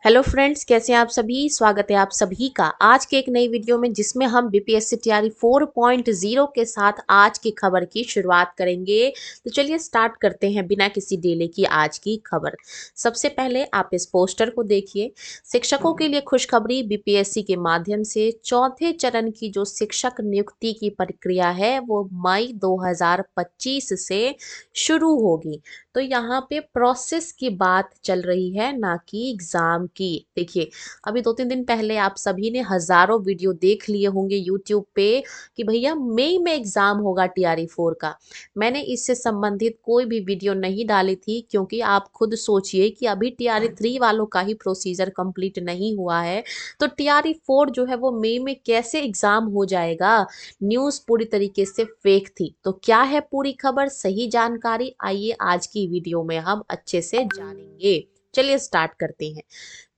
Hello friends, कैसे हैं आप सभी। स्वागत है आप सभी का आज के एक नई वीडियो में, जिसमें हम बीपीएससी तैयारी 4.0 के साथ आज की खबर की शुरुआत करेंगे। तो चलिए स्टार्ट करते हैं बिना किसी डिले की आज की खबर। सबसे पहले आप इस पोस्टर को देखिए। शिक्षकों के लिए खुशखबरी, बीपीएससी के माध्यम से चौथे चरण की जो शिक्षक नियुक्ति की प्रक्रिया है वो मई 2025 से शुरू होगी। तो यहाँ पे प्रोसेस की बात चल रही है, ना कि एग्जाम की। देखिए, अभी 2-3 दिन पहले आप सभी ने हजारों वीडियो देख लिए होंगे यूट्यूब पे कि भैया मई में एग्जाम होगा टीआरई 4 का। मैंने इससे संबंधित कोई भी वीडियो नहीं डाली थी, क्योंकि आप खुद सोचिए कि अभी टीआरई 3 वालों का ही प्रोसीजर कंप्लीट नहीं हुआ है, तो टीआरई 4 जो है वो मई में कैसे एग्जाम हो जाएगा। न्यूज़ पूरी तरीके से फेक थी। तो क्या है पूरी खबर, सही जानकारी, आइए आज की वीडियो में हम अच्छे से जानेंगे। चलिए स्टार्ट करते हैं।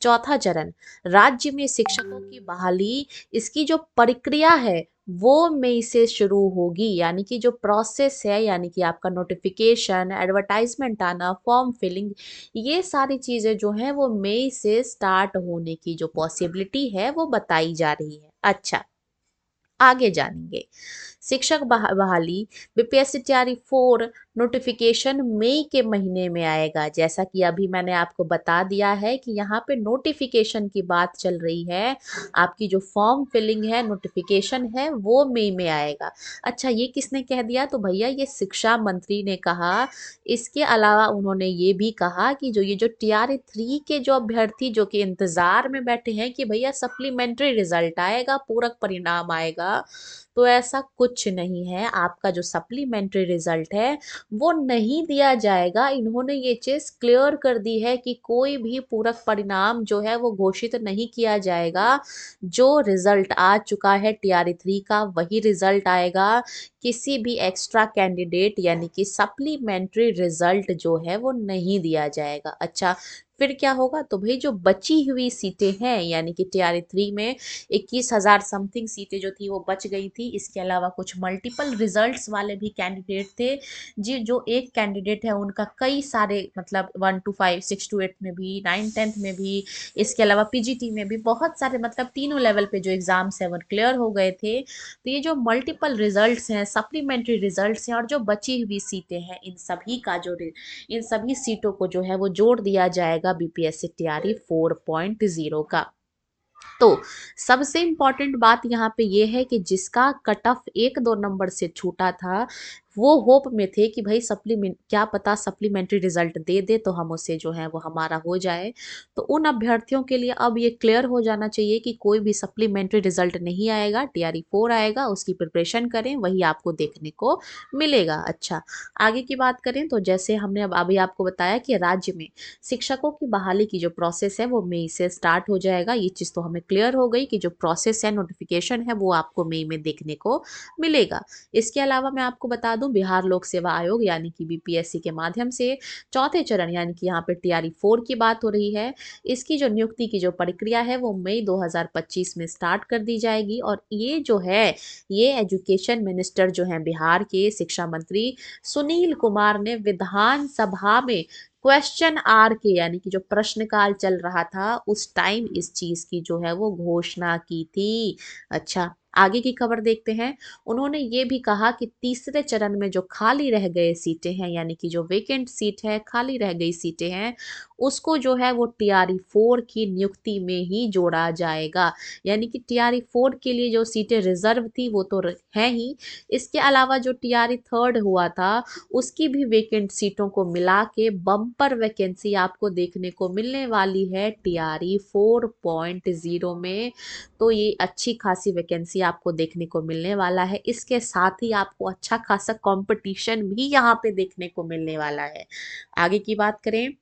चौथा चरण, राज्य में शिक्षकों की बहाली, इसकी जो प्रक्रिया है वो मई से शुरू होगी। यानी कि जो प्रोसेस है, यानी कि आपका नोटिफिकेशन, एडवर्टाइजमेंट आना, फॉर्म फिलिंग, ये सारी चीजें जो हैं वो मई से स्टार्ट होने की जो पॉसिबिलिटी है वो बताई जा रही है। अच्छा, आगे जानेंगे। शिक्षक बहाली, बीपीएससी तैयारी 4 नोटिफिकेशन मई के महीने में आएगा। जैसा कि अभी मैंने आपको बता दिया है कि यहाँ पे नोटिफिकेशन की बात चल रही है। आपकी जो फॉर्म फिलिंग है, नोटिफिकेशन है, वो मई में आएगा। अच्छा, ये किसने कह दिया? तो भैया ये शिक्षा मंत्री ने कहा। इसके अलावा उन्होंने ये भी कहा कि जो टीआरई 3 के जो अभ्यर्थी जो कि इंतजार में बैठे हैं कि भैया सप्लीमेंट्री रिजल्ट आएगा, पूरक परिणाम आएगा, तो ऐसा कुछ नहीं है। आपका जो सप्लीमेंट्री रिजल्ट है वो नहीं दिया जाएगा। इन्होंने ये चीज क्लियर कर दी है कि कोई भी पूरक परिणाम जो है वो घोषित नहीं किया जाएगा। जो रिजल्ट आ चुका है टीआरई 3 का वही रिजल्ट आएगा। किसी भी एक्स्ट्रा कैंडिडेट यानी कि सप्लीमेंट्री रिजल्ट जो है वो नहीं दिया जाएगा। अच्छा, फिर क्या होगा? तो भाई जो बची हुई सीटें हैं, यानी कि टीआरई 3 में 21,000 समथिंग सीटें जो थी वो बच गई थी। इसके अलावा कुछ मल्टीपल रिजल्ट्स वाले भी कैंडिडेट थे। जी, जो एक कैंडिडेट है उनका कई सारे, मतलब 1 to 5, 6 to 8 में भी, 9-10th में भी, इसके अलावा पीजीटी में भी बहुत सारे, मतलब तीनों लेवल पे जो एग्जाम्स है वो क्लियर हो गए थे। तो ये जो मल्टीपल रिजल्ट्स हैं, सप्लीमेंट्री रिजल्ट्स हैं, और जो बची हुई सीटें हैं, इन सभी सीटों को जो है वो जोड़ दिया जाएगा बीपीएससी तैयारी 4.0 का। तो सबसे इम्पॉर्टेंट बात यहाँ पे ये है कि जिसका कट ऑफ 1-2 नंबर से छूटा था, वो होप में थे कि भाई सप्लीमेंट, क्या पता सप्लीमेंट्री रिजल्ट दे दे तो हम उसे जो है वो हमारा हो जाए। तो उन अभ्यर्थियों के लिए अब ये क्लियर हो जाना चाहिए कि कोई भी सप्लीमेंट्री रिजल्ट नहीं आएगा, टीआरई 4 आएगा। उसकी प्रिपरेशन करें, वही आपको देखने को मिलेगा। अच्छा, आगे की बात करें तो जैसे हमने अब अभी आपको बताया कि राज्य में शिक्षकों की बहाली की जो प्रोसेस है वो मई से स्टार्ट हो जाएगा। ये चीज़ तो हमें क्लियर हो गई कि जो प्रोसेस है, नोटिफिकेशन है, वो आपको मई में देखने को मिलेगा। इसके अलावा मैं आपको बता दूं, बिहार लोक सेवा आयोग यानी कि बीपीएससी के माध्यम से चौथे चरण, यानी कि यहाँ पे टीआरई 4 की बात हो रही है, इसकी जो नियुक्ति की जो प्रक्रिया है वो मई 2025 में स्टार्ट कर दी जाएगी। और ये जो है, ये एजुकेशन मिनिस्टर जो है बिहार के, शिक्षा मंत्री सुनील कुमार ने विधानसभा में क्वेश्चन के, यानी कि जो प्रश्नकाल चल रहा था उस टाइम, इस चीज की जो है वो घोषणा की थी। अच्छा, आगे की खबर देखते हैं। उन्होंने ये भी कहा कि तीसरे चरण में जो खाली रह गए सीटें हैं, यानी कि जो वेकेंट सीट है, खाली रह गई सीटें हैं, उसको जो है वो टीआरई 4 की नियुक्ति में ही जोड़ा जाएगा। यानी कि टीआरई 4 के लिए जो सीटें रिजर्व थी वो तो है ही, इसके अलावा जो टीआरई 3 हुआ था उसकी भी वेकेंट सीटों को मिला के बम्पर वैकेंसी आपको देखने को मिलने वाली है टीआरई 4.0 में। तो ये अच्छी खासी वैकेंसी आपको देखने को मिलने वाला है। इसके साथ ही आपको अच्छा खासा कंपटीशन भी यहाँ पे देखने को मिलने वाला है। आगे की बात करें,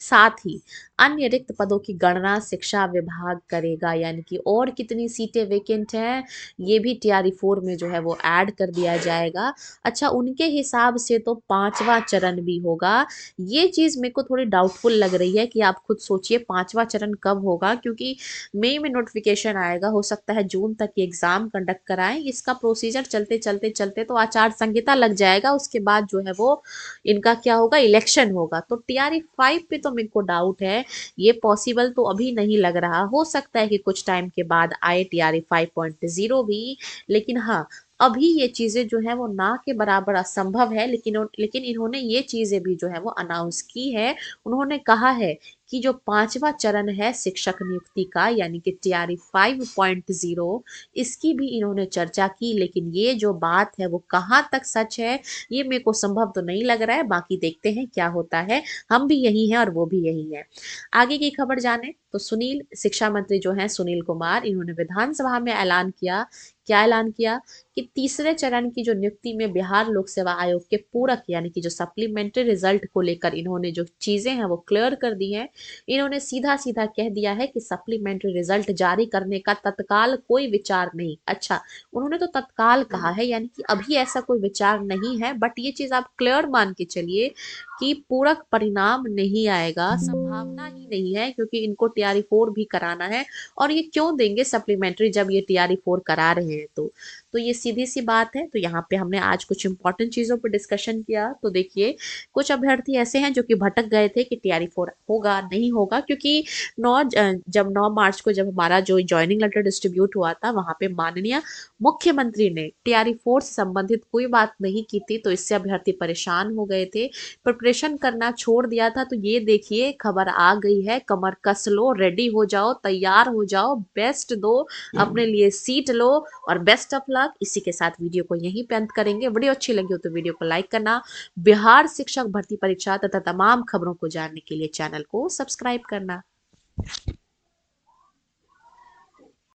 साथ ही अन्य रिक्त पदों की गणना शिक्षा विभाग करेगा। यानी कि और कितनी सीटें वेकेंट हैं ये भी टीआरई 4 में जो है वो ऐड कर दिया जाएगा। अच्छा, उनके हिसाब से तो 5वां चरण भी होगा। ये चीज़ मेरे को थोड़ी डाउटफुल लग रही है कि आप खुद सोचिए 5वां चरण कब होगा, क्योंकि मई में नोटिफिकेशन आएगा, हो सकता है जून तक एग्जाम कंडक्ट कराएं। इसका प्रोसीजर चलते चलते चलते तो आचार संहिता लग जाएगा, उसके बाद जो है वो इनका क्या होगा, इलेक्शन होगा। तो टीआरई 5 पे तो मेरे को डाउट है ये पॉसिबल तो अभी नहीं लग रहा। हो सकता है कि कुछ टाइम के बाद आए टीआरई 5.0 भी, लेकिन हाँ, अभी ये चीजें जो है वो ना के बराबर असंभव है। लेकिन इन्होंने ये चीजें भी जो है वो अनाउंस की है। उन्होंने कहा है कि जो 5वां चरण है शिक्षक नियुक्ति का, यानी कि टीआरई 5.0, इसकी भी इन्होंने चर्चा की। लेकिन ये जो बात है वो कहाँ तक सच है, ये मेरे को संभव तो नहीं लग रहा है। बाकी देखते हैं क्या होता है। हम भी यही हैं और वो भी यही है। आगे की खबर जाने तो सुनील, शिक्षा मंत्री जो हैं सुनील कुमार, इन्होंने विधानसभा में ऐलान किया। क्या ऐलान किया कि तीसरे चरण की जो नियुक्ति में बिहार लोक सेवा आयोग के पूरक, यानी कि जो सप्लीमेंट्री रिजल्ट को लेकर इन्होंने जो चीजें हैं वो क्लियर कर दी हैं। इन्होंने सीधा सीधा कह दिया है कि सप्लीमेंट्री रिजल्ट जारी करने का तत्काल कोई विचार नहीं। अच्छा, उन्होंने तो तत्काल कहा है, यानी कि अभी ऐसा कोई विचार नहीं है। बट ये चीज आप क्लियर मान के चलिए कि पूरक परिणाम नहीं आएगा, संभावना ही नहीं है, क्योंकि इनको टीआरई 4 भी कराना है। और ये क्यों देंगे सप्लीमेंट्री जब ये टीआरई 4 करा रहे हैं? तो ये सीधी सी बात है। तो यहाँ पे हमने आज कुछ इंपॉर्टेंट चीजों पर डिस्कशन किया। तो देखिए, कुछ अभ्यर्थी ऐसे हैं जो कि भटक गए थे कि टीआरई 4 होगा नहीं होगा, क्योंकि जब 9 मार्च को जब हमारा जो ज्वाइनिंग लेटर डिस्ट्रीब्यूट हुआ था, वहां पे माननीय मुख्यमंत्री ने टीआरई 4 से संबंधित कोई बात नहीं की थी। तो इससे अभ्यर्थी परेशान हो गए थे, प्रिपरेशन करना छोड़ दिया था। तो ये देखिए, खबर आ गई है, कमर कस लो, रेडी हो जाओ, तैयार हो जाओ, बेस्ट दो, अपने लिए सीट लो और बेस्ट ऑफ लक। इसी के साथ वीडियो को यहीं पे अंत करेंगे। वीडियो अच्छी लगी हो तो वीडियो को लाइक करना। बिहार शिक्षक भर्ती परीक्षा तथा तमाम खबरों को जानने के लिए चैनल को सब्सक्राइब करना।